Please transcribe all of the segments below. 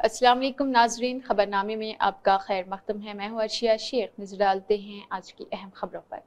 अस्सलाम वालेकुम नाजरीन, खबरनामे में आपका खैर मकदम है। मैं हूँ अर्शिया शेख। नजर डालते हैं आज की अहम खबरों पर।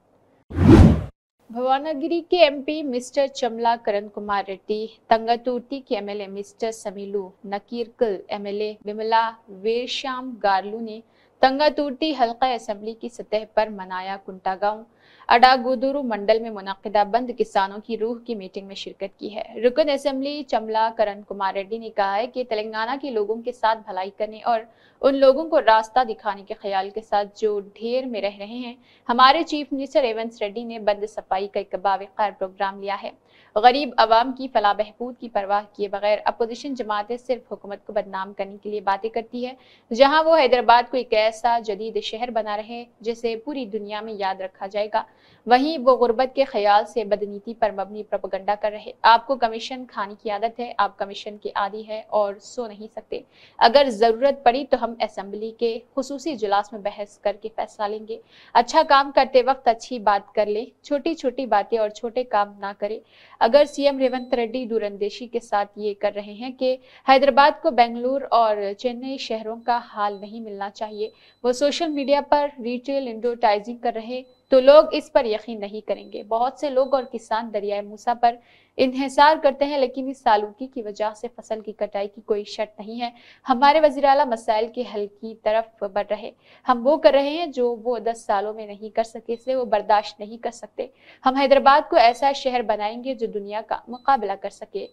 भुवनागिरी के एमपी मिस्टर चमला करण कुमार रेड्डी, तंगतुर्ती के एमएलए मिस्टर समीलू, नकीरकल एमएलए विमला वेरश्याम गारलू ने तंगतुर्ती हल्का असेंबली की सतह पर मनाया कुंटा गांव अडागुदुरु मंडल में मुनक्किदा बंद किसानों की रूह की मीटिंग में शिरकत की है। रुकन असेंबली चमला करण कुमार रेड्डी ने कहा है कि तेलंगाना के लोगों के साथ भलाई करने और उन लोगों को रास्ता दिखाने के ख्याल के साथ जो ढेर में रह रहे हैं, हमारे चीफ मिनिस्टर रेवंत रेड्डी ने बंद सफाई का एक बावकार प्रोग्राम लिया है। गरीब आवाम की फलाह बहबूद की परवाह किए बगैर अपोजिशन जमातें सिर्फ हुकूमत को बदनाम करने के लिए बातें करती है, जहां वो हैदराबाद को एक ऐसा जदीद शहर बना रहे जिसे पूरी दुनिया में याद रखा जाएगा, वहीं वो गुर्बत के ख्याल से बदनीति पर मबनी प्रोपेगेंडा कर रहे। आपको कमीशन खाने की आदत है, आप कमीशन के आदी है और सो नहीं सकते। अगर जरूरत पड़ी तो हम असेंबली के खुसूसी इजलास में बहस करके फैसला लेंगे। अच्छा काम करते वक्त अच्छी बात कर ले, छोटी छोटी बातें और छोटे काम ना करे। अगर सीएम रेवंत रेड्डी दूरंदेशी के साथ ये कर रहे हैं कि हैदराबाद को बेंगलुरु और चेन्नई शहरों का हाल नहीं मिलना चाहिए, वो सोशल मीडिया पर रिटेल एडवर्टाइजिंग कर रहे, तो लोग इस पर यकीन नहीं करेंगे। बहुत से लोग और किसान दरियाए मूसा पर इन्हिसार करते हैं, लेकिन इस आलूगी की वजह से फसल की कटाई की कोई शर्त नहीं है। हमारे वज़ीर आला मसाइल के हल की तरफ बढ़ रहे, हम वो कर रहे हैं जो वो 10 सालों में नहीं कर सके, इसलिए वो बर्दाश्त नहीं कर सकते। हम हैदराबाद को ऐसा शहर बनाएंगे जो दुनिया का मुकाबला कर सके।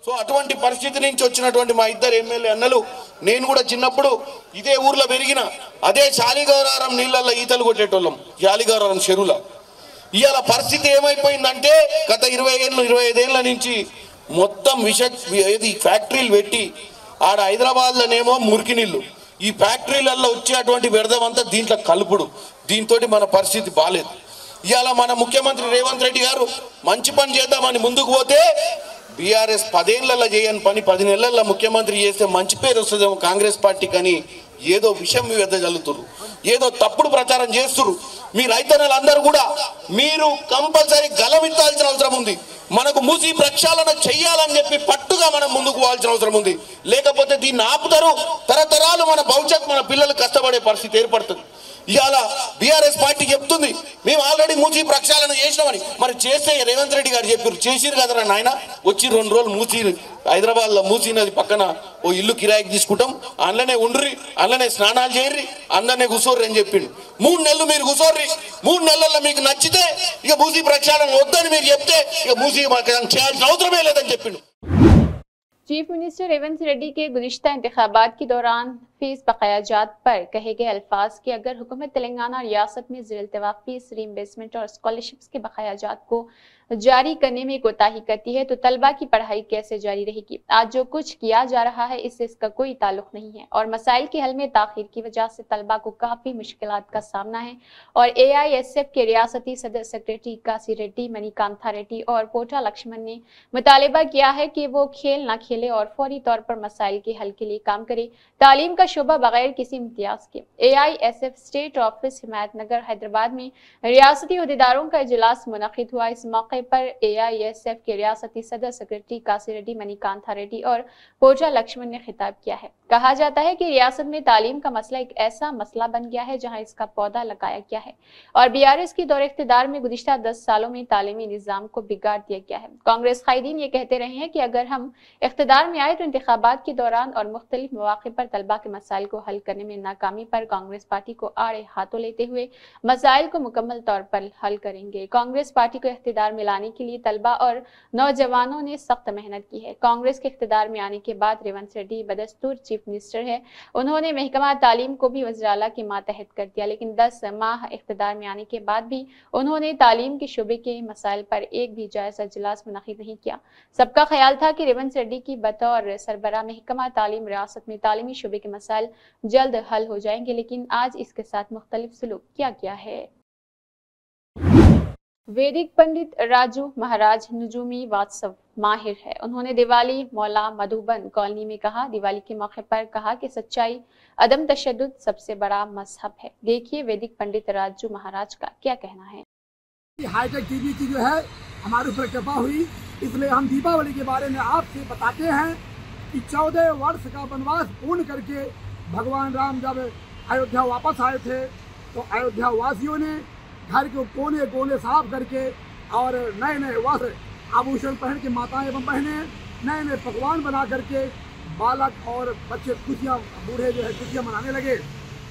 సో అటువంటి పరిస్థితి నుంచి వచ్చినటువంటి మా ఇద్దరు ఎమ్మెల్యే అన్నలు, నేను కూడా చిన్నప్పుడు ఇదే ఊర్లో పెరిగిన, అదే శాలిగౌరారం నీళ్ళల్లో ఈతలు కొట్టేటోళ్ళం, శాలిగౌరారం చెరువుల. ఇవాళ పరిస్థితి ఏమైపోయిందంటే గత 25 ఏళ్ల నుంచి మొత్తం ఏది ఫ్యాక్టరీలు పెట్టి ఆడ హైదరాబాద్లోనేమో మురికి నీళ్ళు, ఈ ఫ్యాక్టరీలలో వచ్చేటువంటి వ్యర్థమంతా దీంట్లో కలుపుడు, దీంతో మన పరిస్థితి బాలేదు. ఇవాళ మన ముఖ్యమంత్రి రేవంత్ రెడ్డి గారు మంచి పని చేద్దామని ముందుకు పోతే బీఆర్ఎస్ 10 ఏళ్లలో చేయని పని 10 నెలల్లో ముఖ్యమంత్రి చేస్తే మంచి పేరు వస్తుందేమో కాంగ్రెస్ పార్టీకి అని ఏదో విషయం వెదజల్లుతున్నారు, ఏదో తప్పుడు ప్రచారం చేస్తున్నారు. మీ రైతన్నలందరూ కూడా మీరు కంపల్సరీ గలమిత్తాల్సిన అవసరం ఉంది. మనకు మూసి ప్రక్షాళన చెయ్యాలని చెప్పి పట్టుగా మనం ముందుకు పోవాల్సిన అవసరం ఉంది. లేకపోతే దీన్ని ఆపుతారు, తరతరాలు మన భవిష్యత్ మన పిల్లలు కష్టపడే పరిస్థితి ఏర్పడుతుంది. ఇవాళ బీఆర్ఎస్ పార్టీ చెప్తుంది మేము ఆల్రెడీ మూసి ప్రక్షాళన చేసినామని. మరి చేస్తే రేవంత్ రెడ్డి గారు చెప్పారు, చేసిరు కదరా నాయన, వచ్చి 2 రోజులు మూసి హైదరాబాద్లో మూసి నది పక్కన ఓ ఇల్లు కిరాయికి తీసుకుంటాం, అందులోనే ఉండ్రి, అందులోనే స్నానాలు చేయర్రి, అందులోనే కూర్చోర్రి అని చెప్పిండు. 3 నెలలు మీరు కూర్చోర్రి, 3 నెలల్లో మీకు నచ్చితే ఇక మూసి ప్రక్షాళన వద్దని మీరు చెప్తే ఇక మూసి చేయాల్సిన అవసరమే లేదని చెప్పిండు. चीफ मिनिस्टर रेवंत रेड्डी के गुज़िश्ता इंतखाबात के दौरान फीस बकायाजात पर कहे गए अल्फाज कि अगर हुकूमत तेलंगाना रियासत में ज़िल-इल्तिफ़ाक़ फीस रीइंबर्समेंट और स्कॉलरशिप्स के बकायाजात को जारी करने में कोताही करती है तो तलबा की पढ़ाई कैसे जारी रहेगी। आज जो कुछ किया जा रहा है इससे इसका कोई ताल्लुक नहीं है और मसाइल के हल में ताखीर की वजह से तलबा को काफ़ी मुश्किलात का सामना है। और AISF के रियासती सदर सेक्रेटरी कासी रेड्डी, मणिकांथा रेड्डी और पोटा लक्ष्मण ने मुतालिबा किया है कि वो खेल ना खेले और फौरी तौर पर मसाइल के हल के लिए काम करे। तालीम का शोबा बगैर किसी इम्तियाज के AISF state office Himayatnagar Hyderabad में रियासती अहदेदारों का इजलास मुनक़िद हुआ। इस मौके पर AISF के रियासती सदर सेक्रेटरी कासी रेड्डी, मणिकांथा रेड्डी और पोटा लक्ष्मण ने खिताब किया है। कहा जाता है कि रियासत में तालीम का मसला एक ऐसा मसला बन गया है जहां इसका पौधा लगाया गया है और BRS की दौरे इख्तिदार में गुज़िश्ता 10 सालों में तालीमी निज़ाम को बिगाड़ दिया गया है। कांग्रेस कायदीन ये कहते रहे हैं कि अगर हम इख्तिदार में आए तो इंतखाबात के दौरान और मुख्तलिफ मौके पर तलबा के मसाइल को हल करने में नाकामी पर कांग्रेस पार्टी को आड़े हाथों लेते हुए मसाइल को मुकम्मल तौर पर हल करेंगे। कांग्रेस पार्टी को इख्तिदार में लाने के लिए तलबा और नौजवानों ने सख्त मेहनत की है। कांग्रेस के इख्तिदार में आने के बाद रेवंत रेड्डी बदस्तूर चीफ मिनिस्टर है, उन्होंने महकमा तालीम को भी वज़ीर आला के मातहत कर दिया, लेकिन 10 माह इख्तिदार में आने के बाद भी उन्होंने तालीम के शोबे के मसाइल पर एक भी जायज़ा इजलास मुनक़िद नहीं किया। सबका ख्याल था कि रेवंत रेड्डी की बतौर सरबराह महकमा तालीम रियासत में तालीमी शोबे के मसाइल जल्द हल हो जाएंगे, लेकिन आज इसके साथ मुख्तलिफ सलूक किया गया है। वैदिक पंडित राजू महाराज नजूमी वात्सव माहिर है, उन्होंने दिवाली मौला मधुबन कॉलोनी में कहा। दिवाली के मौके पर कहा कि सच्चाई, अदम तशद्दुद सबसे बड़ा मजहब है। देखिए वैदिक पंडित राजू महाराज का क्या कहना है। हाईटेक टीवी की जो है हमारे ऊपर कृपा हुई, इसलिए हम दीपावली के बारे में आपसे बताते हैं कि 14 वर्ष का वनवास पूर्ण करके भगवान राम जब अयोध्या वापस आए थे तो अयोध्या वासियों ने घर के कोने कोने साफ करके और नए नए वस्त्र आभूषण पहन के माताएं एवं बहनें नए नए पकवान बना करके बालक और बच्चे खुशियाँ बूढ़े जो है खुशियाँ मनाने लगे।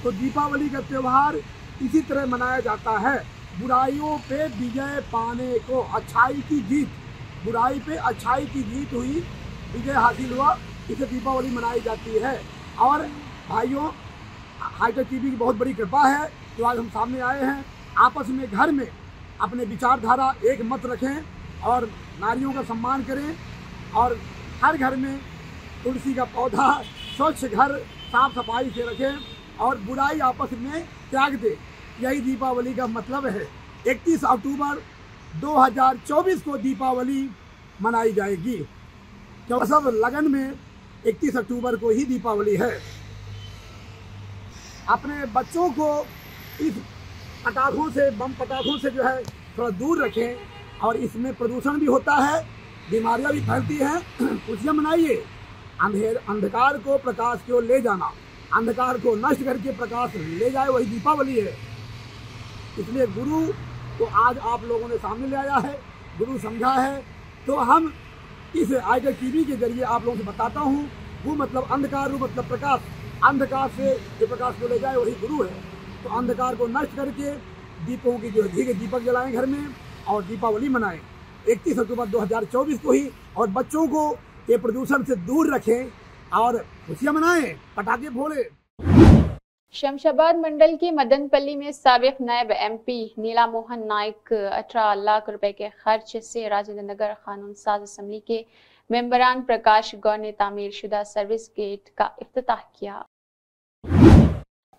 तो दीपावली का त्यौहार इसी तरह मनाया जाता है, बुराइयों पे विजय पाने को, अच्छाई की जीत, बुराई पे अच्छाई की जीत हुई, विजय हासिल हुआ, इसे दीपावली मनाई जाती है। और भाइयों, हाईटेक टीवी की बहुत बड़ी कृपा है जो आज हम सामने आए हैं। आपस में घर में अपने विचारधारा एक मत रखें और नारियों का सम्मान करें और हर घर में तुलसी का पौधा, स्वच्छ घर साफ सफाई से रखें और बुराई आपस में त्याग दें। यही दीपावली का मतलब है। 31 अक्टूबर 2024 को दीपावली मनाई जाएगी, क्योंकि सब लगन में 31 अक्टूबर को ही दीपावली है। अपने बच्चों को इस पटाखों से, बम पटाखों से जो है थोड़ा दूर रखें और इसमें प्रदूषण भी होता है, बीमारियां भी फैलती हैं। खुशियाँ मनाइए। अंधकार को प्रकाश की ओर ले जाना, अंधकार को नष्ट करके प्रकाश ले जाए, वही दीपावली है। इसलिए गुरु को आज आप लोगों ने सामने ले आया है, गुरु समझा है, तो हम इस हाईटेक टीवी के जरिए आप लोगों से बताता हूँ। वो मतलब अंधकार, वो मतलब प्रकाश, अंधकार से जो प्रकाश को ले जाए वही गुरु है। तो अंधकार को नष्ट करके दीपों की जो घी के दीपक जलाएं घर में और दीपावली मनाएं 31 अक्टूबर 2024 को ही। और बच्चों को ये प्रदूषण से दूर रखें और खुशियाँ मनाएं, पटाखे फोड़ें। शमशाबाद मंडल के मदनपल्ली में साबिक नायब MP नीला मोहन नाइक 18 लाख रुपए के खर्च से राजेंद्र नगर कानून साज असम्बली के मेंबरान प्रकाश गौर ने तामीर शुदा सर्विस गेट का इफ्तिताह किया।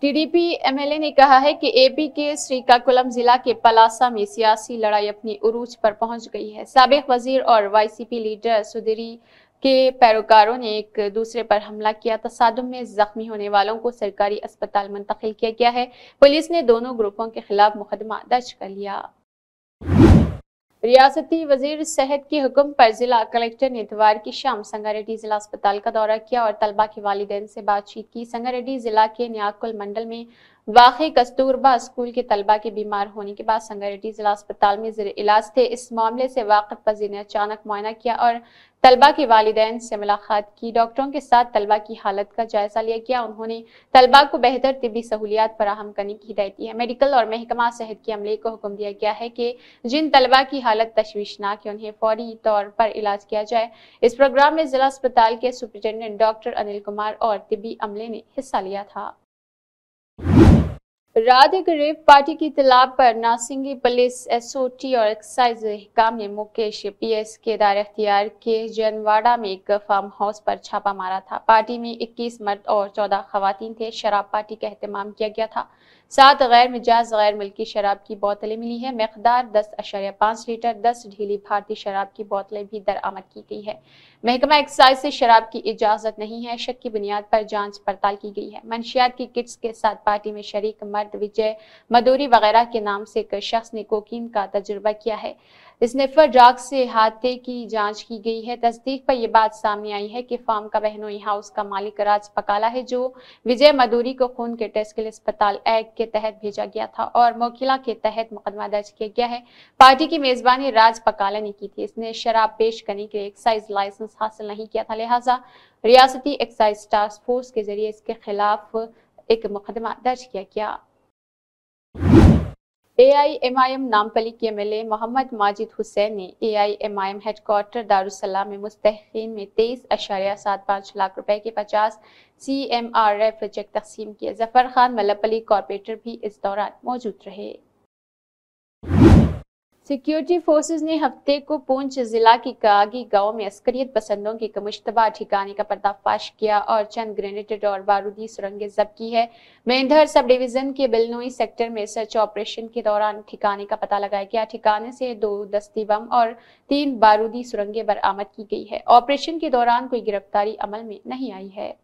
TDP MLA ने कहा है कि AP के श्रीकाकुलम जिला के पलासा में सियासी लड़ाई अपनी उरूज पर पहुंच गई है। साबिक वजीर और YCP लीडर सुधीरी के पैरोकारों ने एक दूसरे पर हमला किया। तसादुम में जख्मी होने वालों को सरकारी अस्पताल मुंतकिल किया गया है। पुलिस ने दोनों ग्रुपों के खिलाफ मुकदमा दर्ज कर लिया। रियासती वजीर सेहत के हुक्म पर जिला कलेक्टर ने इतवार की शाम संगारेड्डी जिला अस्पताल का दौरा किया और तलबा के वालिदैन से बातचीत की। संगारेड्डी जिला के न्याकुल मंडल में वाक़ई कस्तूरबा स्कूल के तलबा के बीमार होने के बाद संगारेड्डी जिला अस्पताल में ज़ेर इलाज थे। इस मामले से वाकिफ वज़ीर ने अचानक मुआयना किया और तलबा के वालिदैन से मुलाकात की। डॉक्टरों के साथ तलबा की हालत का जायजा लिया गया। उन्होंने तलबा को बेहतर तिब्बी सहूलियात फराहम करने की हिदायत दी है। मेडिकल और महकमा सेहत के अमले को हुक्म दिया गया है कि जिन तलबा की हालत तशवीशनाक है उन्हें फौरी तौर पर इलाज किया जाए। इस प्रोग्राम में जिला अस्पताल के सुपरिटेंडेंट डॉक्टर अनिल कुमार और तिब्बी अमले ने हिस्सा लिया था। रात रेव पार्टी की इत्तला पर नासिंगी पुलिस SOT और एक्साइज हिकाम ने मुकेश PS के दायरे इख्तियार के जनवाड़ा में एक फार्म हाउस पर छापा मारा था। पार्टी में 21 मर्द और 14 खवातीन थे। शराब पार्टी का एहतमाम किया गया था। 7 गैर मिजाज गैर मुल्की शराब की बोतलें मिली है। मकदार 10.5 लीटर 10 ढीली भारतीय शराब की बोतलें भी दरामद की गई है। महकमा एक्साइज से शराब की इजाजत नहीं है। शक की बुनियाद पर जांच पड़ताल की गई है। मंशियात की किट्स के साथ पार्टी में शरीक मर्द विजय मदूरी वगैरह के नाम से एक शख्स ने कोकीन का तजुर्बा किया है। स्निफर ड्रग से हाथे की जांच की गई है। तस्दीक पर यह बात सामने आई है कि फार्म का बहनोई हाउस का मालिक राज पकाला है, जो विजय मदूरी को खून के टेस्ट के लिए अस्पताल एक्ट के तहत भेजा गया था और मोकिला के तहत मुकदमा दर्ज किया गया है। पार्टी की मेजबानी राज पकाला ने की थी। इसने शराब पेश करने के लिए एक्साइज लाइसेंस हासिल नहीं किया था, लिहाजा रियासती एक्साइज टास्क फोर्स के जरिए इसके खिलाफ एक मुकदमा दर्ज किया गया। AIMIM नामपली के MLA मोहम्मद माजिद हुसैन ने AIMIM हेडक्वार्टर दारुसलाम में मुस्तहिकीन में 23.75 लाख रुपए के 50 CMRF चेक तकसीम किए। जफर खान मल्लपली कॉर्पोरेटर भी इस दौरान मौजूद रहे। सिक्योरिटी फोर्सेज ने हफ्ते को पूंछ जिला की कागी गांव में अस्करियत पसंदों के मुश्तबा ठिकाने का पर्दाफाश किया और चंद ग्रेनेडेड और बारूदी सुरंगें जब्त की है। मेंढर सब डिवीजन के बिलनोई सेक्टर में सर्च ऑपरेशन के दौरान ठिकाने का पता लगाया गया। ठिकाने से 2 दस्ती बम और 3 बारूदी सुरंगें बरामद की गई है। ऑपरेशन के दौरान कोई गिरफ्तारी अमल में नहीं आई है।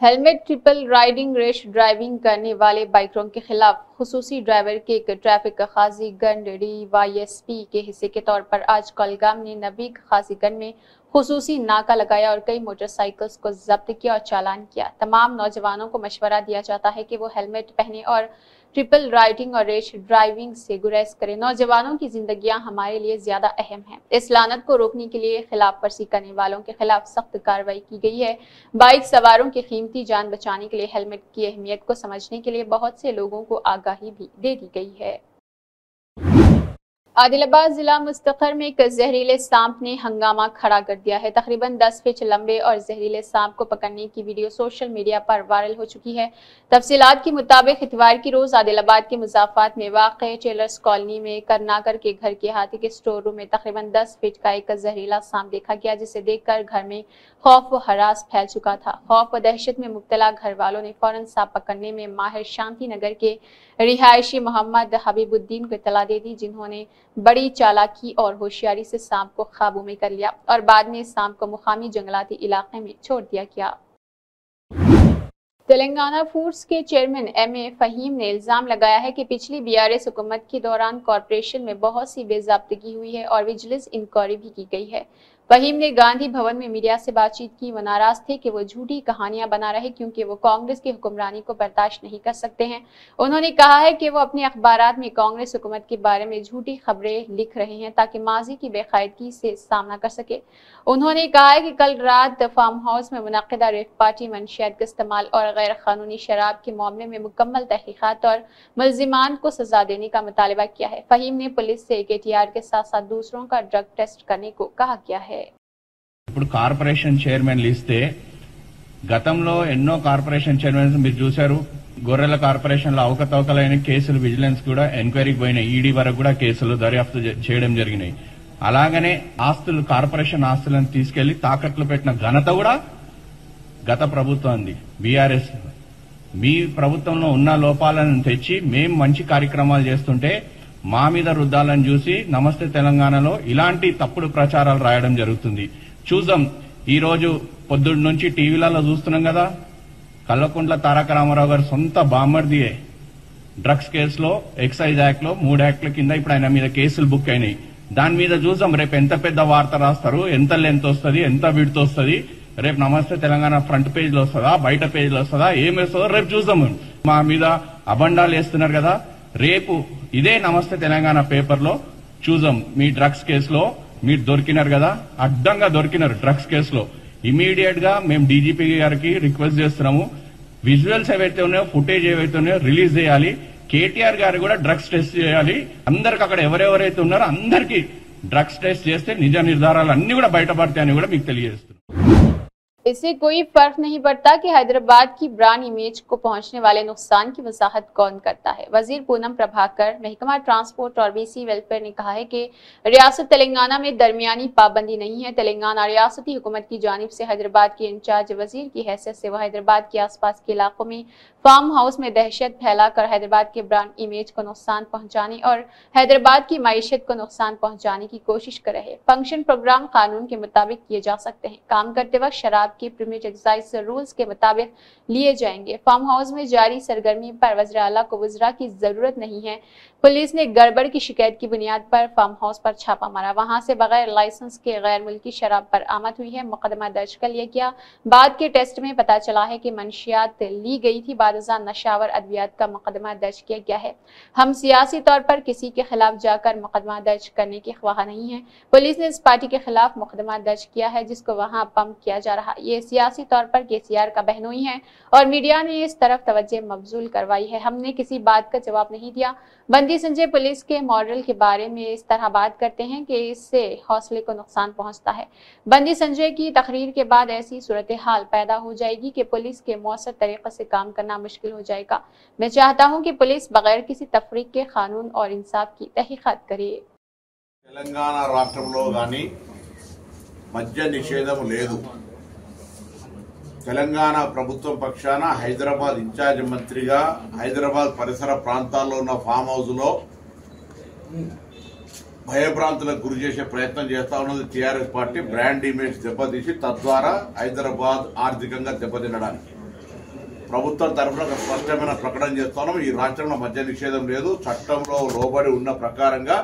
हेलमेट ट्रिपल राइडिंग रेश ड्राइविंग करने वाले बाइकरों के खिलाफ खुसूसी ड्राइवर के एक ट्रैफिक खाजीगंज DYSP के हिस्से के तौर पर आज कुलगाम ने नबीग खाजीगंज में खुसूसी नाका लगाया और कई मोटरसाइकिल्स को जब्त किया और चालान किया। तमाम नौजवानों को मशवरा दिया जाता है कि वो हेलमेट पहने और ट्रिपल राइडिंग और रेश ड्राइविंग से गुरेज करें। नौजवानों की जिंदगियां हमारे लिए ज्यादा अहम हैं। इस लानत को रोकने के लिए खिलाफ वर्जी करने वालों के खिलाफ सख्त कार्रवाई की गई है। बाइक सवारों की कीमती जान बचाने के लिए हेलमेट की अहमियत को समझने के लिए बहुत से लोगों को आगाही भी दे दी गई है। आदिलाबाद जिला मुस्तखर में एक जहरीले सांप ने हंगामा खड़ा कर दिया है। तकरीबन 10 फीट लंबे और जहरीले सांप को पकड़ने की वीडियो सोशल मीडिया पर वायरल हो चुकी है। तफसीलात के मुताबिक इतवार की रोज आदिलाबाद के मुजाफात में वाक़े टेलर्स कॉलोनी में करनाकर के घर के अहाते के स्टोर रूम में तकरीबन 10 फीट का एक जहरीला सांप देखा गया, जिसे देखकर घर में खौफ व हरास फैल चुका था। खौफ व दहशत में मुब्तला घर वालों ने फौरन सांप पकड़ने में माहिर शांति नगर के रिहायशी मोहम्मद हबीबुद्दीन को इत्तला दे दी, जिन्होंने बड़ी चालाकी और होशियारी से सांप को काबू में कर लिया और बाद में सांप को मुकामी जंगलाती इलाके में छोड़ दिया गया। तेलंगाना फूड्स के चेयरमैन MA फहीम ने इल्जाम लगाया है कि पिछली BRS हुकूमत के दौरान कॉरपोरेशन में बहुत सी बेज़ाब्तगी हुई है और विजिलेंस इंक्वायरी भी की गई है। फहीम ने गांधी भवन में मीडिया से बातचीत की। वो नाराज थे कि वो झूठी कहानियां बना रहे क्योंकि वो कांग्रेस की हुक्मरानी को बर्दाश्त नहीं कर सकते हैं। उन्होंने कहा है कि वो अपने अखबारात में कांग्रेस हुकूमत के बारे में झूठी खबरें लिख रहे हैं ताकि माजी की बेकायदगी से सामना कर सके। उन्होंने कहा है कि कल रात फार्म हाउस में मुनक़िदा रेप पार्टी मंशियात का इस्तेमाल और गैर कानूनी शराब के मामले में मुकम्मल तहकीकात और मुल्जिमान को सजा देने का मुतालबा किया है। फहीम ने पुलिस से KTR के साथ साथ दूसरों का ड्रग टेस्ट करने को कहा गया है। ఇప్పుడు కార్పొరేషన్ చైర్మన్లు ఇస్తే గతంలో ఎన్నో కార్పొరేషన్ చైర్మన్స్ మీరు చూశారు. గొర్రెల కార్పొరేషన్ లో అవకతవకలైన కేసులు విజిలెన్స్ కూడా ఎంక్వైరీకి పోయినాయి. ఈడీ వరకు కూడా కేసులు దర్యాప్తు చేయడం జరిగినాయి. అలాగనే ఆస్తులు కార్పొరేషన్ ఆస్తులను తీసుకెళ్లి తాకట్లు పెట్టిన ఘనత కూడా గత ప్రభుత్వంది BRS. మీ ప్రభుత్వంలో ఉన్న లోపాలను తెచ్చి మేం మంచి కార్యక్రమాలు చేస్తుంటే మా మీద రుద్దాలని చూసి నమస్తే తెలంగాణలో ఇలాంటి తప్పుడు ప్రచారాలు రాయడం జరుగుతుంది. చూద్దాం. ఈ రోజు పొద్దున్న నుంచి టీవీలలో చూస్తున్నాం కదా, కల్వకుంట్ల తారక రామారావు గారు సొంత బామ్మర్దియే డ్రగ్స్ కేసులో ఎక్సైజ్ యాక్ట్ లో 3 యాక్ట్ల కింద ఇప్పుడు ఆయన మీద కేసులు బుక్ అయినాయి. దాని మీద చూద్దాం రేపు ఎంత పెద్ద వార్త రాస్తారు, ఎంత లెంత్ వస్తుంది, ఎంత విడ్త్ వస్తుంది, రేపు నమస్తే తెలంగాణ ఫ్రంట్ పేజ్ లో వస్తుందా, బయట పేజ్ లో వస్తుందా, ఏం వేస్తుందో రేపు చూద్దాం. మా మీద అబండాలు వేస్తున్నారు కదా, రేపు ఇదే నమస్తే తెలంగాణ పేపర్ లో చూద్దాం. మీ డ్రగ్స్ కేసులో మీరు దొరికినారు కదా, అడ్డంగా దొరికినారు డ్రగ్స్ కేసులో. ఇమీడియట్ గా మేము DGP గారికి రిక్వెస్ట్ చేస్తున్నాము, విజువల్స్ ఏవైతే ఉన్నాయో ఫుటేజ్ ఏవైతే ఉన్నాయో రిలీజ్ చేయాలి. KTR గారు కూడా డ్రగ్స్ టెస్ట్ చేయాలి. అందరికి అక్కడ ఎవరెవరైతే ఉన్నారో అందరికి డ్రగ్స్ టెస్ట్ చేస్తే నిజ నిర్ధారాలు అన్ని కూడా బయటపడతాయని కూడా మీకు తెలియజేస్తున్నాం. इससे कोई फर्क नहीं पड़ता कि हैदराबाद की ब्रांड इमेज को पहुंचने वाले नुकसान की वजाहत कौन करता है। वजीर पूनम प्रभाकर, महकमा ट्रांसपोर्ट और BC वेलफेयर ने कहा है कि रियासत तेलंगाना में दरमियानी पाबंदी नहीं है। तेलंगाना रियासती हुकूमत की जानिब से हैदराबाद के इंचार्ज वजीर की हैसियत से वह हैदराबाद के आसपास के इलाकों में फार्म हाउस में दहशत फैलाकर हैदराबाद के ब्रांड इमेज को नुकसान पहुंचाने और हैदराबाद की माईशत को नुकसान पहुंचाने की कोशिश कर रहे। फंक्शन प्रोग्राम कानून के मुताबिक किए जा सकते हैं। काम करते वक्त शराब के प्रीमियम एक्साइज रूल्स के मुताबिक लिए जाएंगे। फार्म हाउस में जारी सरगर्मी पर वज़ीर आला को वज़रा की जरूरत नहीं है। पुलिस ने गड़बड़ की शिकायत की बुनियाद पर फार्म हाउस पर छापा मारा, वहां से बगैर लाइसेंस के गैर मुल्की शराब बरामद हुई है। मुकदमा दर्ज कर लिया गया। बाद के टेस्ट में पता चला है कि मंशियात ली गई थी। बादजा नशावर अद्वियात का मुकदमा दर्ज किया गया है। हम सियासी तौर पर किसी के खिलाफ जाकर मुकदमा दर्ज करने के ख्वाह नहीं है। पुलिस ने इस पार्टी के खिलाफ मुकदमा दर्ज किया है जिसको वहां पंप किया जा रहा। ये सियासी तौर पर KCR का बहनोई है और मीडिया ने इस तरफ तवज्जो मबजूल करवाई है। हमने किसी बात का जवाब नहीं दिया। बंदी संजय पुलिस के मॉडल के बारे में इस तरह बात करते हैं कि इससे हौसले को नुकसान पहुंचता है। बंदी संजय की तकरीर के बाद ऐसी सूरत हाल पैदा हो जाएगी कि पुलिस के मौसर तरीके से काम करना मुश्किल हो जाएगा। मैं चाहता हूं कि पुलिस बगैर किसी तफरीक के कानून और इंसाफ की तहकीकात करे। తెలంగాణ రాష్ట్రంలో గాని మద్య నిషేధం లేదు। తెలంగాణ ప్రభుత్వం పక్షాన హైదరాబాద్ ఇన్ఛార్జ్ మంత్రిగా హైదరాబాద్ పరిసర ప్రాంతాల్లో ఉన్న ఫామ్ హౌస్ లో భయభ్రాంతులకు గురి చేసే ప్రయత్నం చేస్తా ఉన్నది TRS పార్టీ। బ్రాండ్ ఇమేజ్ దెబ్బతీసి తద్వారా హైదరాబాద్ ఆర్థికంగా దెబ్బతినడానికి ప్రభుత్వం తరఫున ఒక స్పష్టమైన ప్రకటన చేస్తున్నాం. ఈ రాష్ట్రంలో మద్య నిషేధం లేదు. చట్టంలో లోబడి ఉన్న ప్రకారంగా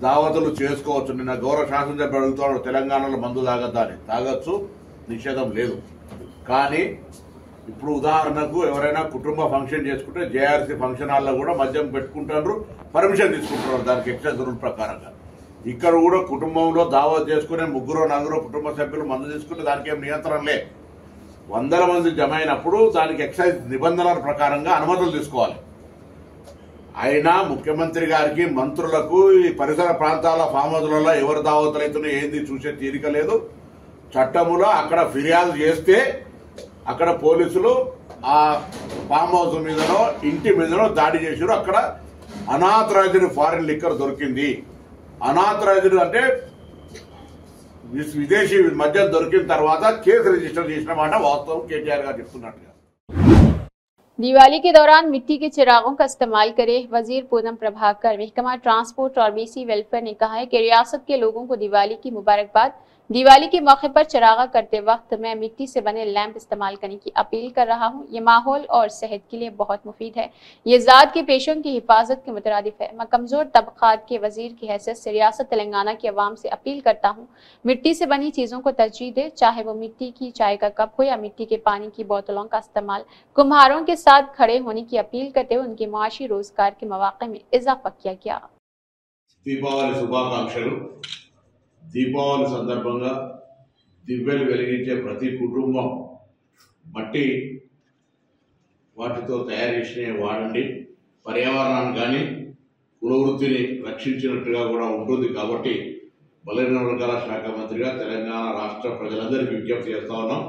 దావతులు చేసుకోవచ్చు. నిన్న గౌరవ శాసనసభ్యుడు అడుగుతున్నాడు తెలంగాణలో మందు తాగద్దని. తాగొచ్చు, నిషేధం లేదు. కానీ ఇప్పుడు ఉదాహరణకు ఎవరైనా కుటుంబ ఫంక్షన్ చేసుకుంటే జేఆర్సీ ఫంక్షన్ హాల్లో కూడా మద్యం పెట్టుకుంటారు, పర్మిషన్ తీసుకుంటున్నారు దానికి ఎక్సైజ్ రూల్ ప్రకారంగా. ఇక్కడ కూడా కుటుంబంలో దావత్ చేసుకునే 3-4 కుటుంబ సభ్యులు మందు తీసుకుంటే దానికి ఏం నియంత్రణ లే. 100 మంది జమ అయినప్పుడు దానికి ఎక్సైజ్ నిబంధనల ప్రకారంగా అనుమతులు తీసుకోవాలి. అయినా ముఖ్యమంత్రి గారికి, మంత్రులకు ఈ పరిసర ప్రాంతాల ఫామ్ హౌస్లలో ఎవరు దావతులైతున్నా ఏంది చూసే తీరిక లేదు. చట్టములో అక్కడ ఫిర్యాదు చేస్తే అక్కడ పోలీసులు ఆ ఫామ్ హౌస్ మీదనో ఇంటి మీదనో దాడి చేశారు. అక్కడ అనాథరైజ్డ్ ఫారిన్ లిక్కర్ దొరికింది. అనాథరైజ్డ్ అంటే విదేశీ మద్యం దొరికిన తర్వాత కేసు రిజిస్టర్ చేసిన మాట వాస్తవం కేటీఆర్ గారు చెప్తున్నట్టుగా. दिवाली के दौरान मिट्टी के चिरागों का इस्तेमाल करें। वजीर पूनम प्रभाकर, महकमा ट्रांसपोर्ट और बीसी वेलफेयर ने कहा है कि रियासत के लोगों को दिवाली की मुबारकबाद। दिवाली के मौके पर चिरागा करते वक्त मैं मिट्टी से बने लैंप इस्तेमाल करने की अपील कर रहा हूं। ये माहौल और सेहत के लिए बहुत मुफीद है। ये ज़ात के पेशों की हिफाजत के मुतरादिफ है। मैं कमजोर तबकात के वजीर की हैसियत से रियासत तेलंगाना की अवाम से अपील करता हूँ, मिट्टी से बनी चीज़ों को तरजीह दे, चाहे वो मिट्टी की चाय का कप हो या मिट्टी के पानी की बोतलों का इस्तेमाल। कुम्हारों के साथ खड़े होने की अपील करते हुए उनके मुआशी रोजगार के मौके में इजाफा किया गया। దీపావళి శుభాకాంక్షలు. దీపావళి సందర్భంగా దివ్యలు వెలిగించే ప్రతి కుటుంబం మట్టి వాటితో తయారు చేసినవి వాడండి. పర్యావరణాన్ని కానీ కులవృత్తిని రక్షించినట్టుగా కూడా ఉంటుంది. కాబట్టి బలైన వర్గాల శాఖ మంత్రిగా తెలంగాణ రాష్ట్ర ప్రజలందరికీ విజ్ఞప్తి చేస్తా ఉన్నాం.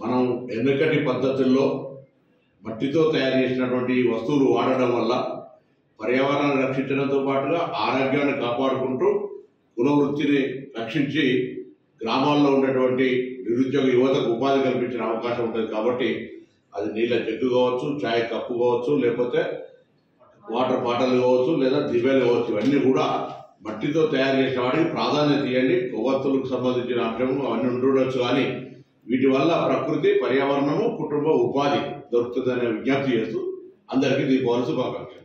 మనం వెనుకటి పద్ధతుల్లో మట్టితో తయారు చేసినటువంటి వస్తువులు వాడడం వల్ల పర్యావరణాన్ని రక్షించడంతో పాటుగా ఆరోగ్యాన్ని కాపాడుకుంటూ కులవృత్తిని రక్షించి గ్రామాల్లో ఉన్నటువంటి నిరుద్యోగ యువతకు ఉపాధి కల్పించిన అవకాశం ఉంటుంది. కాబట్టి అది నీళ్ళ జగ్గు కావచ్చు, ఛాయ్ కప్పు కావచ్చు, లేకపోతే వాటర్ బాటిల్ కావచ్చు, లేదా దివ్యాలు కావచ్చు, ఇవన్నీ కూడా మట్టితో తయారు చేసిన వాటికి ప్రాధాన్యత ఇవ్వండి. కొవ్వొత్తులకు సంబంధించిన అంశము అవన్నీ ఉండవచ్చు. కానీ వీటి వల్ల ప్రకృతి, పర్యావరణము, కుటుంబ ఉపాధి దొరుకుతుందనే విజ్ఞప్తి చేస్తూ అందరికీ దీపావళి శుభాకాంక్షలు.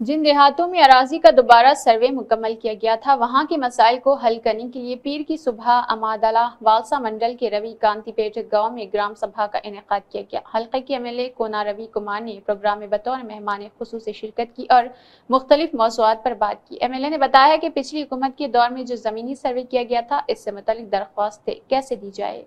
जिन देहातों में अराजी का दोबारा सर्वे मुकम्मल किया गया था, वहां के मसाइल को हल करने के लिए पीर की सुबह अमादला वालसा मंडल के रवि कांतिपेट गांव में ग्राम सभा का इनेकाद किया गया। हल्के के एमएलए कोना रवि कुमार ने प्रोग्राम में बतौर मेहमान खुसूसी शिरकत की और मुख्तलिफ मौज़ूआत पर बात की। एमएलए ने बताया कि पिछली हुकूमत के दौर में जो जमीनी सर्वे किया गया था, इससे मुतालिक दरख्वास्तें कैसे दी जाए।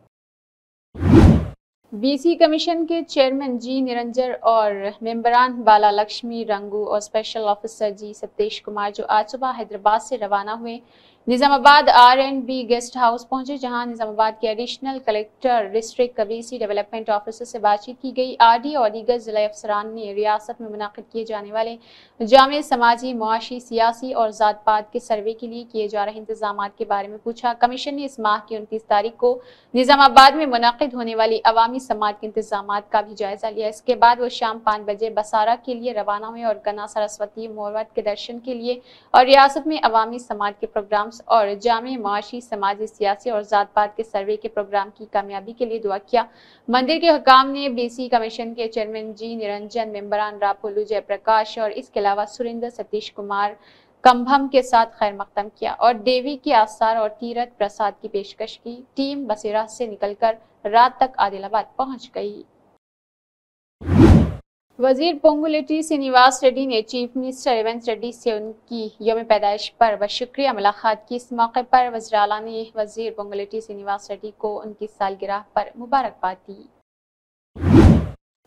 बीसी कमीशन के चेयरमैन जी निरंजन और मेंबरान बाला लक्ष्मी रंगू और स्पेशल ऑफिसर जी सतीश कुमार जो आज सुबह हैदराबाद से रवाना हुए निजामाबाद R&B गेस्ट हाउस पहुंचे, जहां निजामाबाद के additional collector district BC development officer से बातचीत की गई। RD और दीगर जिला अफसरान ने रियासत में मुनाकिद किए जाने वाले जामे समाजी, मुआशी, सियासी और जात पात के सर्वे के लिए किए जा रहे इंतजाम के बारे में पूछा। कमीशन ने इस माह की 29 तारीख को निजामाबाद में मुनाकिद होने वाली अवामी समात के इंतजाम का भी जायजा लिया। इसके बाद वो शाम 5 बजे बसारा के लिए रवाना हुए और गन्ना सरस्वती मोरवत के दर्शन के लिए और रियासत में अवामी समात के प्रोग्राम और जामे मुआशी, समाजी, सियासी और जात पात के सर्वे के प्रोग्राम की कामयाबी के लिए दुआ किया। मंदिर के हुकाम ने बीसी कमीशन के चेयरमैन जी निरंजन, मेंबरान रापोलू जयप्रकाश और इसके अलावा सुरेंद्र सतीश कुमार कंभम के साथ खैर मकदम किया और देवी के आसार और तीरथ प्रसाद की पेशकश की। टीम बसेरा से निकलकर रात तक आदिलाबाद पहुंच गई। वजीर पोंगुलेटी श्रीनिवास रेड्डी ने चीफ मिनिस्टर रेवंत रेड्डी से उनकी यौम पैदाइश पर शुक्रिया मुलाकात की। इस मौके पर वज़ीर-ए-आला ने वजीर पोंगुलेटी श्रीनिवास रेड्डी को उनकी सालगिरह पर मुबारकबाद दी।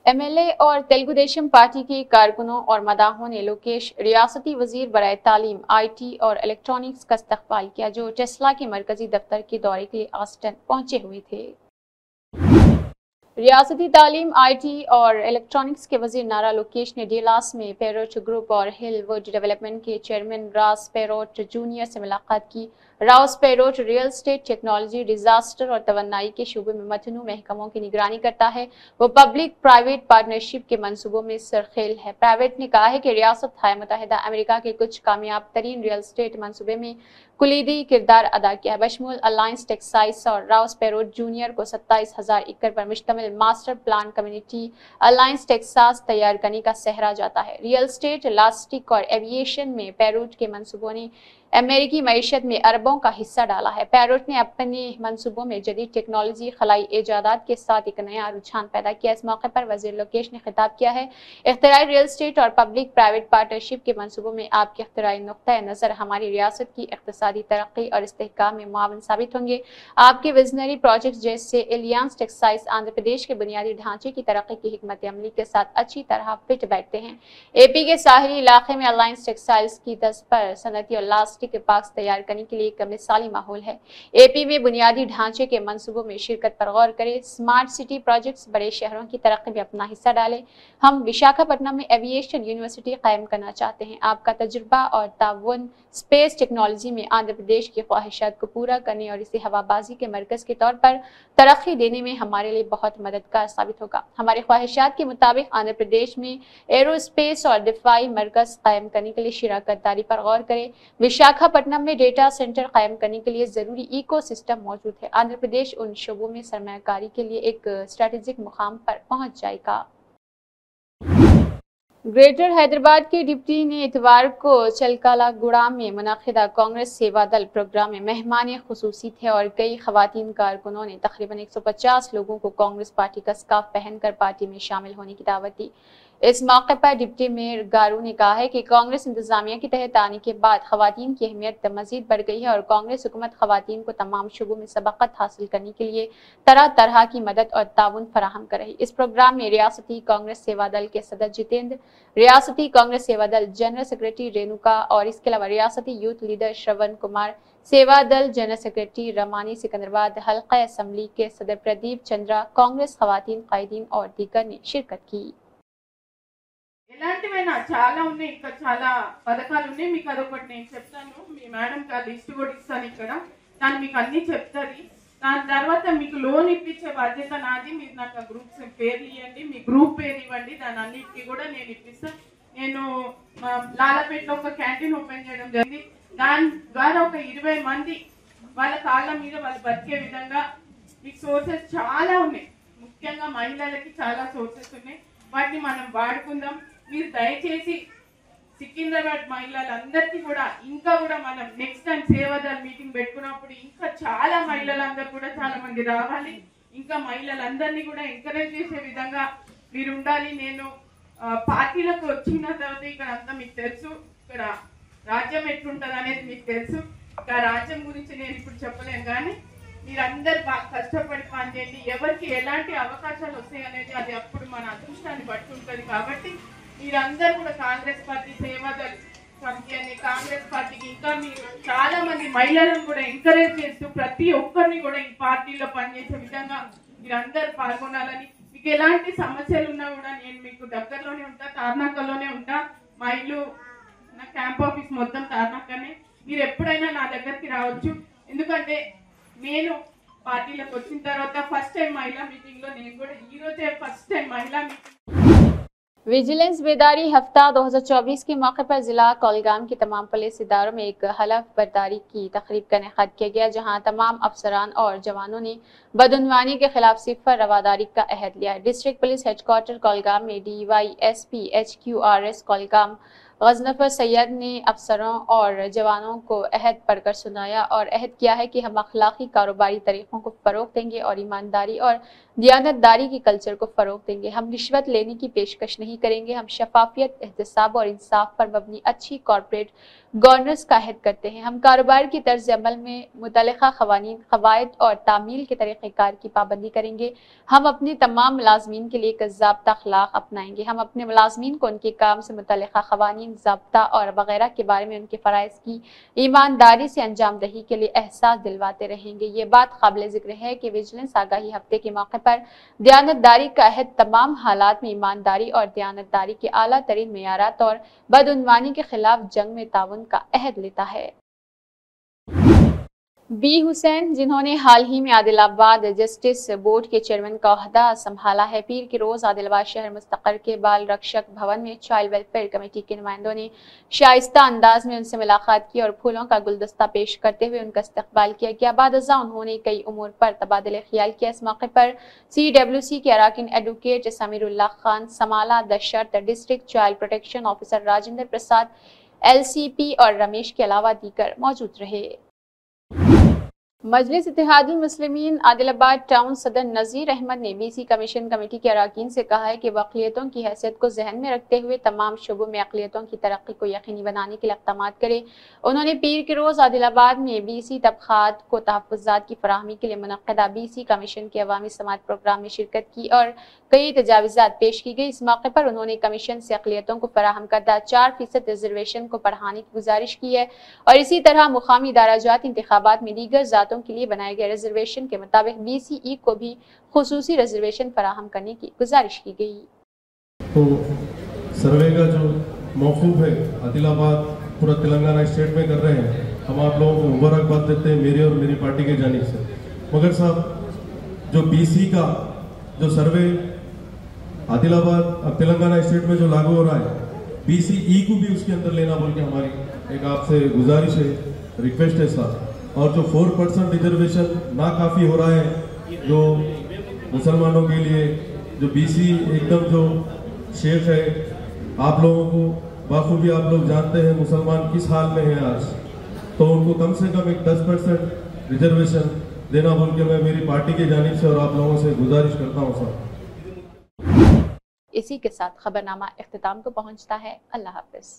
एमएलए और तेलुगु देशम पार्टी के कारकुनों और मदाहों ने लोकेश रियासती वजीर बराए तालीम, IT और इलेक्ट्रॉनिक्स का इस्तकबाल किया, जो टेस्ला के मरकजी दफ्तर के दौरे के लिए ऑस्टिन पहुंचे हुए थे। रियासती तालीम, IT और इलेक्ट्रॉनिक्स के वजीर नारा लोकेश ने डेलास में पेरोट ग्रुप और हिलवुड डेवलपमेंट के चेयरमैन रास पेरोट जूनियर से मुलाकात की। Rouse Perot real estate, technology, disaster और तवन्नाई के शोबे में मतनू महकमों की निगरानी करता है। वो पब्लिक प्राइवेट पार्टनरशिप के मंसूबों में सरखेल है। प्राइवेट ने कहा है कि रियासत हाय मुत्तहिदा अमेरिका के कुछ कामयाब तरीन रियल एस्टेट मंसूबे में कुलीदी किरदार अदा किया है। बशमूल अलायंस टेक्साइस और राउस पेरोट जूनियर को 27,000 एकड़ पर मुश्तमिल master plan community alliance Texas तैयार करने का सहरा जाता है। रियल एस्टेट, लास्टिक और एविएशन में पेरोट के मंसूबों ने अमेरिकी मईशत में अरबों का हिस्सा डाला है। पेरोट ने अपने मंसूबों में जदीद टेक्नोलॉजी, खलाई इजादात के साथ एक नया रुझान पैदा किया। इस मौके पर वजीर लोकेश ने खिताब किया है, इख्तिराई रियल एस्टेट और पब्लिक प्राइवेट पार्टनरशिप के मंसूबों में आपके इख्तिराई नुक्ता नज़र हमारी रियासत की इक्तिसादी तरक्की और इस्तेहकाम में मुआवन साबित होंगे। आपके विजनरी प्रोजेक्ट जैसे एलियांस टेक्साइस आंध्र प्रदेश के बुनियादी ढांचे की तरक्की की हिकमत अमली के साथ अच्छी तरह फिट बैठते हैं। एपी के साहिली इलाके में अलायंस टेक्साइल्स की दस पर सनती और लास्टिक के पार्क्स तैयार करने के लिए एक मिसाली माहौल है। एपी में बुनियादी ढांचे के मंसूबों में शिरकत पर गौर करें। स्मार्ट सिटी प्रोजेक्ट्स, बड़े शहरों की तरक्की में अपना हिस्सा डालें। हम विशाखापट्टनम में एविएशन यूनिवर्सिटी कायम करना चाहते हैं। आपका तजुर्बा और ताउन स्पेस टेक्नोलॉजी में आंध्र प्रदेश की ख्वाहिशात को पूरा करने और इसे हवाबाजी के मरकज के तौर पर तरक्की देने में हमारे लिए बहुत मददगार साबित होगा। हमारे ख्वाहिशात के मुताबिक आंध्र प्रदेश में एरोस्पेस और दिफाई मरकज कायम करने के लिए शिराकत दारी पर गौर करें। विशाखापट्टनम में डेटा सेंटर कायम करने के लिए जरूरी इकोसिस्टम मौजूद है। आंध्र प्रदेश उन शोबों में सरमायाकारी के लिए एक स्ट्रेटेजिक मुकाम पर पहुंच जाएगा। ग्रेटर हैदराबाद के डिप्टी ने इतवार को चलकालागुड़ा में मुनक़िदा कांग्रेस सेवा दल प्रोग्राम में मेहमान खुसूसी थे और कई खवातीन कारकुनों ने तकरीबन 150 लोगों को कांग्रेस पार्टी का स्कार्फ पहनकर पार्टी में शामिल होने की दावत दी। इस मौके पर डिप्टी मेयर गारू ने कहा है कि कांग्रेस इंतजामिया के तहत आने के बाद खवातीन की अहमियत मजीद बढ़ गई है और कांग्रेस हुकूमत खवातीन को तमाम शोबों में सबकत हासिल करने के लिए तरह तरह की मदद और ताउन फराहम कर रही। इस प्रोग्राम में रियासती कांग्रेस सेवा दल के सदर जितेंद्र, रियासती कांग्रेस सेवा दल जनरल सेक्रेटरी रेणुका और इसके अलावा रियासती यूथ लीडर श्रवण कुमार, सेवा दल जनरल सेक्रेटरी रमानी सिकंदराबाद हल्का असम्बली के सदर प्रदीप चंद्रा, कांग्रेस खवातीन कायदीन और दीगर ने शिरकत की। ఇలాంటివైనా చాలా ఉన్నాయి, ఇంకా చాలా పథకాలు ఉన్నాయి. మీకు అదొకటి నేను చెప్తాను. మీ మేడం కి లిస్ట్ కూడా ఇస్తాను ఇక్కడ. దాన్ని మీకు అన్ని చెప్తారు. దాని తర్వాత మీకు లోన్ ఇప్పించే బాధ్యత నాది. మీరు నాకు ఆ గ్రూప్స్ పేర్లు ఇవ్వండి, మీ గ్రూప్ పేరు ఇవ్వండి, దాని అన్నిటికీ కూడా నేను ఇప్పిస్తాను. నేను లాలపేటలో ఒక క్యాంటీన్ ఓపెన్ చేయడం జరిగింది. దాని ద్వారా ఒక 20 మంది వాళ్ళ కాళ్ళ మీద వాళ్ళు బతికే విధంగా మీకు సోర్సెస్ చాలా ఉన్నాయి. ముఖ్యంగా మహిళలకి చాలా సోర్సెస్ ఉన్నాయి. వాటిని మనం వాడుకుందాం. మీరు దయచేసి సికింద్రాబాద్ మహిళలందరికీ కూడా ఇంకా కూడా మనం నెక్స్ట్ టైం సేవాదల్ మీటింగ్ పెట్టుకున్నప్పుడు ఇంకా చాలా మహిళలందరూ కూడా చాలా మంది రావాలి. ఇంకా మహిళలందరినీ కూడా ఎంకరేజ్ చేసే విధంగా మీరు ఉండాలి. నేను పార్టీలకు వచ్చిన తర్వాత ఇక్కడ అంతా మీకు తెలుసు, ఇక్కడ రాజ్యం ఎట్లుంటది అనేది మీకు తెలుసు. ఆ రాజ్యం గురించి నేను ఇప్పుడు చెప్పలేను, కానీ మీరందరూ బాగా కష్టపడి పనిచేయండి. ఎవరికి ఎలాంటి అవకాశాలు వస్తాయి అనేది అది అప్పుడు మన అదృష్టాన్ని బట్టి ఉంటుంది. కాబట్టి మీరందరూ కూడా కాంగ్రెస్ పార్టీ సేవాదల్ కమిటీ అని కాంగ్రెస్ పార్టీకి ఇంకా మీరు చాలా మంది మహిళలను కూడా ఎంకరేజ్ చేస్తూ ప్రతి ఒక్కరిని కూడా ఈ పార్టీలో పనిచేసే విధంగా మీరందరూ పాల్గొనాలని. మీకు ఎలాంటి సమస్యలు ఉన్నా కూడా నేను మీకు దగ్గరలోనే ఉంటా, తార్నాకలోనే ఉంటా. మా ఇల్లు నా క్యాంప్ ఆఫీస్ మొత్తం తార్నాకనే. మీరు ఎప్పుడైనా నా దగ్గరికి రావచ్చు. ఎందుకంటే నేను పార్టీలోకి వచ్చిన తర్వాత ఫస్ట్ టైం మహిళా మీటింగ్ లో నేను కూడా ఈ రోజే ఫస్ట్ టైం మహిళా మీటింగ్। विजिलेंस बेदारी हफ्ता 2024 के मौके पर जिला कोलगाम की तमाम पुलिस इदारों में एक हलफ बर्दारी की तकरीब का इनेकाद किया गया, जहां तमाम अफसरान और जवानों ने बदउनवानी के खिलाफ सिफर रवादारी का अहद लिया। डिस्ट्रिक्ट पुलिस हेडक्वार्टर कोलगाम में DYSP HQRS कोलगाम गजनफर सैयद ने अफसरों और जवानों को अहद पढ़कर सुनाया और अहद किया है कि हम अखलाकी कारोबारी तरीक़ों को फ़रोग़ देंगे और ईमानदारी और दियानतदारी की कल्चर को फ़रोग़ देंगे। हम रिश्वत लेने की पेशकश नहीं करेंगे। हम शफाफियत, एहतसाब और इंसाफ पर मबनी अच्छी कॉरपोरेट गवर्नेंस का अहद करते हैं। हम कारोबार की तर्ज अमल में मुतल्लिक़ा क़वानीन, क़वाइद और तामील के तरीक़ेकार की पाबंदी करेंगे। हम अपने तमाम मुलाज़मीन के लिए एक ज़ाब्ता अखलाक अपनाएंगे। हम अपने मुलाज़मीन को उनके काम से मुतल्लिक़ा क़वानीन, ज़ाब्ता और वगैरह के बारे में उनके फ़राइज़ की ईमानदारी से अंजाम दही के लिए एहसास दिलवाते रहेंगे। ये बात काबिल ज़िक्र है कि विजिलेंस आगाही हफ्ते के मौके पर दियानतदारी का अहद तमाम हालात में ईमानदारी और दियानतदारी के आला तरीन मेयारात और बदउनवानी के खिलाफ जंग में ताउन का अहद लेता है। बी हुसैन, जिन्होंने हाल ही में आदिलाबाद जस्टिस बोर्ड के चेयरमैन का ओहदा संभाला है, पीर के रोज आदिलाबाद शहर मुस्तकर के बाल रक्षक भवन में चाइल्ड वेलफेयर कमेटी के नुमाइंदों ने शाइस्ता अंदाज में उनसे मुलाकात की और फूलों का गुलदस्ता पेश करते हुए उनका इस्तकबाल किया गया। बाद अज़ा उन्होंने कई उमूर पर तबादले ख्याल किया। इस मौके पर CWC के अराकीन एडवोकेट समीरुल्लाह खान, समाला दशर्त district child protection officer Rajendra Prasad LCP और रमेश के अलावा दीगर मौजूद रहे। मजलिस इत्तेहादुल मुस्लिमीन आदिलाबाद टाउन सदर नज़ीर अहमद ने BC कमीशन कमेटी के अराकीन से कहा है कि वह अक़लियतों की हैसियत को जहन में रखते हुए तमाम शोबों में अक़लियतों की तरक्की को यकीनी बनाने के लिए इक़दामात करे। उन्होंने पीर के रोज़ आदिलाबाद में BC तबक़ात को तहफ़्फ़ुज़ात की फराहमी के लिए मुनक़्क़दा BC कमीशन के अवामी समात प्रोग्राम में शिरकत की और कई तजावीज़ात पेश की गई। इस मौके पर उन्होंने कमीशन से अक़लियतों को फराहम करदा 4% रिजर्वेशन को बढ़ाने की गुजारिश की है और इसी तरह मुकामी इदारा-जात इंतखाबात में दीगर ज़ातों के लिए बनाए गए रिजर्वेशन के मुताबिक BCE को भी खुसूसी रिजर्वेशन फराहम करने की गुजारिश की गई। तो सर्वे का जो मौकूफ है आदिलाबाद पूरा तेलंगाना स्टेट में कर रहे हैं, हम आप लोगों को मुबारकबाद देते हैं मेरी और मेरी पार्टी के जानिब से। मगर साहब जो BC का जो सर्वे आदिलाबाद और तेलंगाना स्टेट में जो लागू हो रहा है, BCE को भी उसके अंदर लेना बोल के हमारी एक आपसे गुजारिश है, रिक्वेस्ट है साहब। और जो 4% रिजर्वेशन ना काफ़ी हो रहा है जो मुसलमानों के लिए, जो BC एकदम जो शेख है, आप लोगों को बाखूबी आप लोग जानते हैं मुसलमान किस हाल में है आज, तो उनको कम से कम एक 10% रिजर्वेशन देना बोल के मैं मेरी पार्टी की जानिब से और आप लोगों से गुजारिश करता हूँ साहब। इसी के साथ खबरनामा इख्तिताम को पहुंचता है। अल्लाह हाफ़िज़।